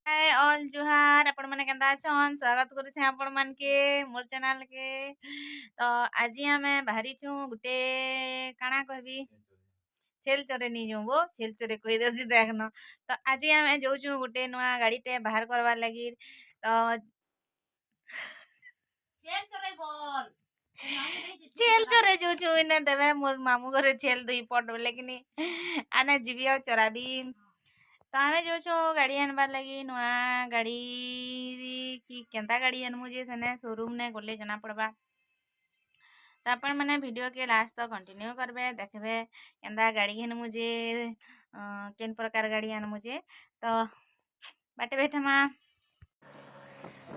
Hi all जुहार आपण माने केंदा अछन स्वागत करू छे आपण मान के मोर चैनल के। तो आज हमें बाहरी छु गुटे काना कहबी छेल चरे नहीं जाऊँ वो छेल चरे कही दसी देखना। तो आज हमें जो छु गुटे नुआ गाड़ी टे बाहर करवा लगी। तो छेल चरे जो छु इने देवे मोर मामू घरे छेल दुई पट लेकिन आने जीवी और चराबी। तो आमे जो छो गाड़ी आनबार लगी नुआ गाड़ी की केंता गाड़ी आनमु जे सेने शोरूम ने गले जना पड़बा। तो आपण मैंने वीडियो के लास्ट तक कंटिन्यू करबे देखबे केंता गाड़ी आनमु जे केन प्रकार गाड़ी आनमु जे। तो बाटे बैठमा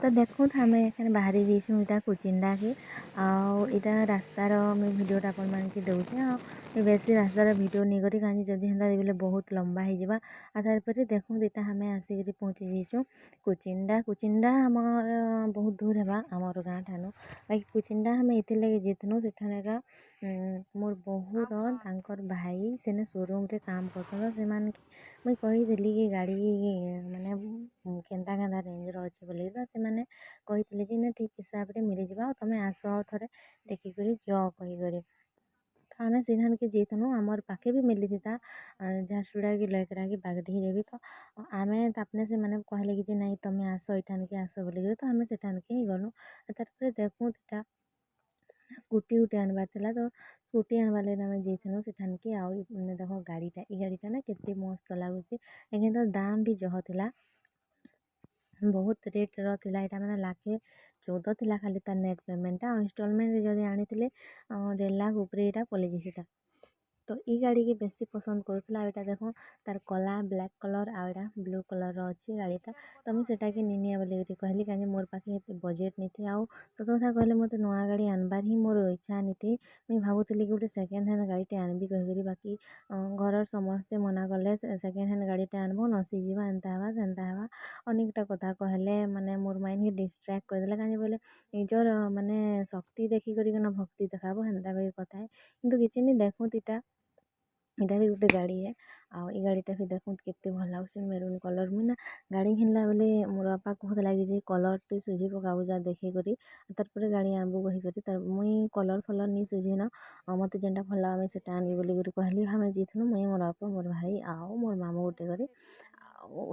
तो देखो आमे एखन बाहरी जाइछू इटा कुचिंडा के आउ रास्तार मुझे वीडियोटा अपन मान के दउछे आ बेसी रास्तार वीडियो नहीं करी कानी जदी हंदा देबले बहुत लंबा हो जाबा। आ तार पर देखो इटा हमें आसिक पहुंची जाइछू कुचिंडा। कुचिंडा हमर बहुत दूर हेबा हमर गाँ ठानु बाकी कुचिंडा हमें इथे लगे जेतनु सेठानेका मोर बहुत तांकर भाई सेने शोरूम रे काम करछन से मान के मुई कही देली कि गाड़ी माने केंता केंता रेंज रो अछि बोली तो से माने कहितले जे ना ठीक हिसाब रे मिल जिबा तमे आसो थरे देखि करी जो कहि करी। तो आमे सिन्हान के जेतनु हमर पाखे भी मिली था झारसुड़ा की लयकरा की बागडी रे भी। तो आमे तापने से माने कहले कि जे नहीं तमे आसो इठान के आसो बोली तो आमे सेठान के ही गनु। तार पर देखु तिटा स्कूटी उटे आनबार थिला तो स्कूटी आनबार ले आमे जेतनु सेठान के आउ देखो गाड़ीटा ई गाड़ीटा ना केते मस्त लागुची लेकिन तो दाम भी जह थिला बहुत रेट रो थिला। एटा माने लाखे 14 थिला खाली तार नेट पेमेंटा इंस्टॉलमेंट रे जदी आनिथिले 1.5 लाख ऊपर एटा पले जिता। तो ई गाड़ी के बेसी पसंद करूला एटा देखो तार कला ब्लैक कलर आउडा ब्लू कलर रो अछि गाड़ीटा। तो मुझे सेटा के निनिया बोली कहली काजे मोर पाखे एते बजेट नहीं थी आउ तो कथा कहले मते नवा गाड़ी आनबार ही मोर इच्छा नहीं थी। मुई भाबुतली कि गोटे सेकेंड हैंड गाड़ीटे आनबी कहिकरी बाकी घर समस्ते मना कले सेकेंड हैंड गाड़ीटे आनबो नसी जीवा एंता हवा सेंता हवा अनेकटा कथा कहले माने मोर माइंड ही डिस्ट्रैक्ट कर देला काजे बोले निजर माने शक्ति देखि करी न भक्ति देखाबो हेंता बे कथा है किंतु किछि नहीं देखो तिटा इटा भी गोटे गाड़ी है आउ ई गाड़ीटा भी देखो केते भल लाଗୁଛି मेरून कलर मुई ना गाड़ी घिनला बेले मोर बापा कहत लागी जे कलर टे सुझी पकाबो जा देखि करी तार पर गाड़ी आनबो कहि करी तार मुई कलर फलर नहीं सुझी ना मते जेंटा भल लागे सेटा आनबी बोली गुरी कहली हमें जीतनु मुई मोर बापा मोर भाई आउ मोर मामू गोटे करी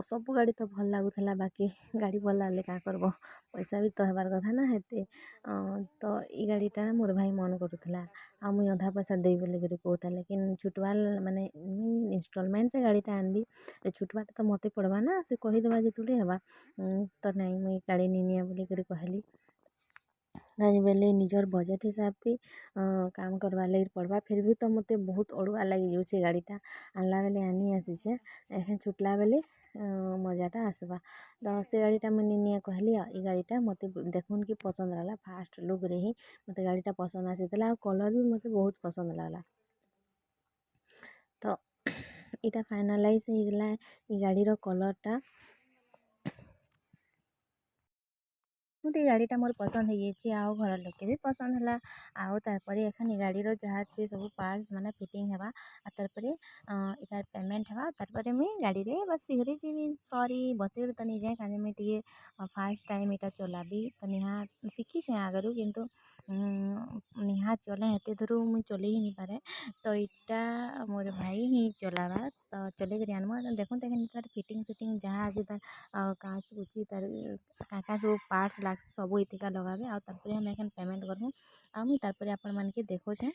सब गाड़ी तो भल लागुला बाकी गाड़ी भल लागले का करबो पैसा भी तो हेबार कथा ना हेते। तो ई गाड़ीटा मोर भाई मन करूला आ मुई अधा पैसा देई बोली करी कहता लेकिन छुटवाल माने इंस्टॉलमेंट रे गाड़ीटा आनबी छुटवाटा तो मते पड़बा ना से कही देबा जे तुले हेबा। तो नहीं मुई गाड़ी निनिया बोली करी कहली गाड़ी बेले निजर बजेट हिसाब थी काम करवा लगी पड़वा फिर भी तो मते बहुत अड़ुआ लगी जाऊे गाड़ीटा आनला बेले आनी आसी से एखन छुटला बेले मजाटा आसबा। तो से गाड़ीटा मुझे निनिया कहली ई गाड़ीटा मते देखुन कि पसंद लागला फास्ट लुक रे ही मते गाड़ीटा पसंद आसीला आ कलर भी मते बहुत पसंद लागला। तो इटा फाइनालाइज हो गला ई गाड़ी रो कलरटा मते गाड़ीटा मोर पसंद हो जाइए आउ घर लोके भी पसंद है आउ तारपरे एखन ई गाड़ी रो जहाँ से सब पार्ट्स माने फिटिंग हेबा आ तारपरे इतार पेमेंट हेबा तारपरे मुई गाड़ी रे बस सिहरी जीवी सॉरी बसी तो नहीं जाए काजे मुई टिके फर्स्ट टाइम इटा चलाबी तो निहा शिखी से आगरू किंतु निहा चले हेते धरू मुई चले ही नहीं पारे। तो इटा मोर भाई ही चलावा तो चले कर आनमो देखो देखन तार फिटिंग सिटिंग जहाँ आज तार कांच कुची तार काका सब पार्ट्स लाग सब इतिका लगाबे आ तारपरे हम एखन पेमेंट करबो आ मुई तारपरे आपण मान के देखो छे।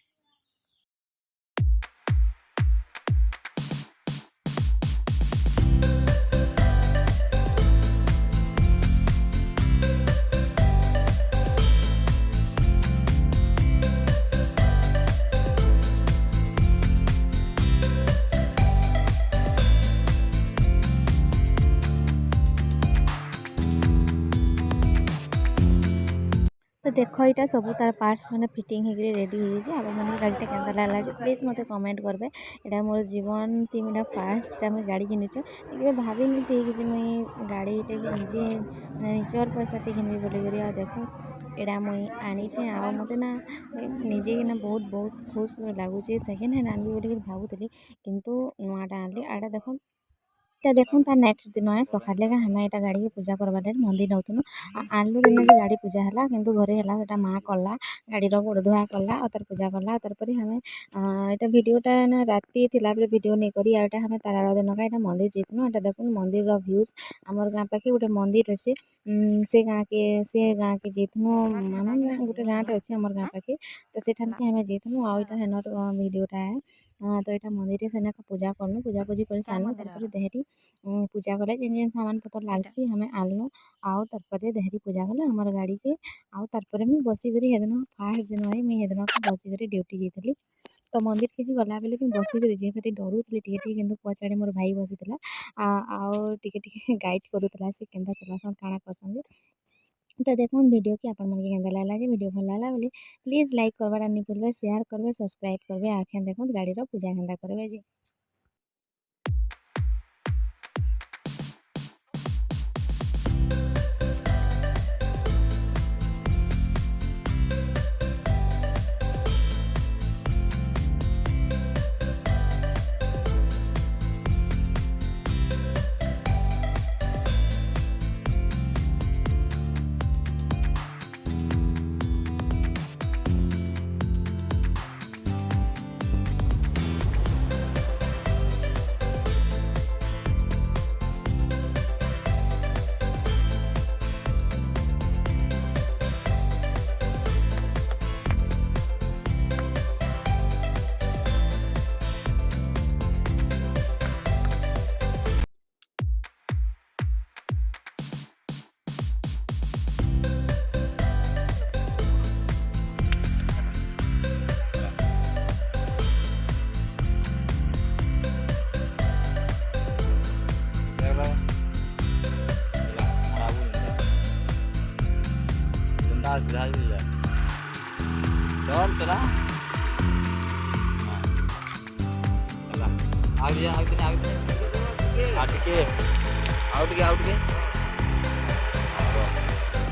तो देख यहाँ सब तार पार्ट्स मैंने फिटिंग हो रेडी हो मैंने गाड़ीटा के लगे प्लीज मत कमेंट करबे। यहाँ मोर जीवन तीन फास्ट मुझे गाड़ी किनी कि भाभी नहीं कि मुई गाड़ी निजे निजर पैसा किनबी बोलिक देख यहाँ मुई आनी आ मत ना निजे कि बहुत बहुत खुश लगुच सेकेंड हैंड आनबी बोलिक भावुली किंतु नुआटा आनली आटा देख এটা দেখুন তার নেক্সট দিন হয় সকালে আমি এটা গাড়ি पूजा करवा मंदिर नौतुनु आनलु दिन भी गाड़ी पूजा है किंतु घरे है माँ कला गाड़ी गोड़ धुआ कला और तार पूजा कला तार हमें यहाँ भिडटा ना राति थिला बेले भिड नहीं करी यहाँ हमें तार दिन का यहाँ मंदिर जाइनु यहाँ देखुन मंदिर भ्यूज आमर गाँ पाखे गोटे मंदिर अच्छे से गाँ के जाइनु माने गोटे गाँटे अच्छे आम गाँ पाखे तो सेठान के हमें जाइनु आईटा हेनर भिडटा है तो यहाँ मंदिर से पूजा करनु पूजा पूजी कर सारू तार देहरी पूजा कले जिन जिन सामान पतर लागसी हमें आनलु आउ तार देहरी पूजा कले हमार गाड़ी के आउ तार मुझे बसिक हेदिन फास्ट दिन है मुझे हेदिन बसिक ड्यूटी जाइली तो मंदिर के भी गला बेले मुझे बसिक जेहती डरुली टी पचाड़े मोर भाई बसी आउ टे गाइड करूला से केन्दा चलासन काଣା करसन तो देखो वीडियो की अपन मन के केंदा लागला वीडियो भल लागला बोली प्लीज लाइक करवा नहीं भूलबे शेयर करबे सब्सक्राइब करबे आखे देखो गाड़ी पूजा केंदा करबे जी। चल चला आगे आगे आगे आउट के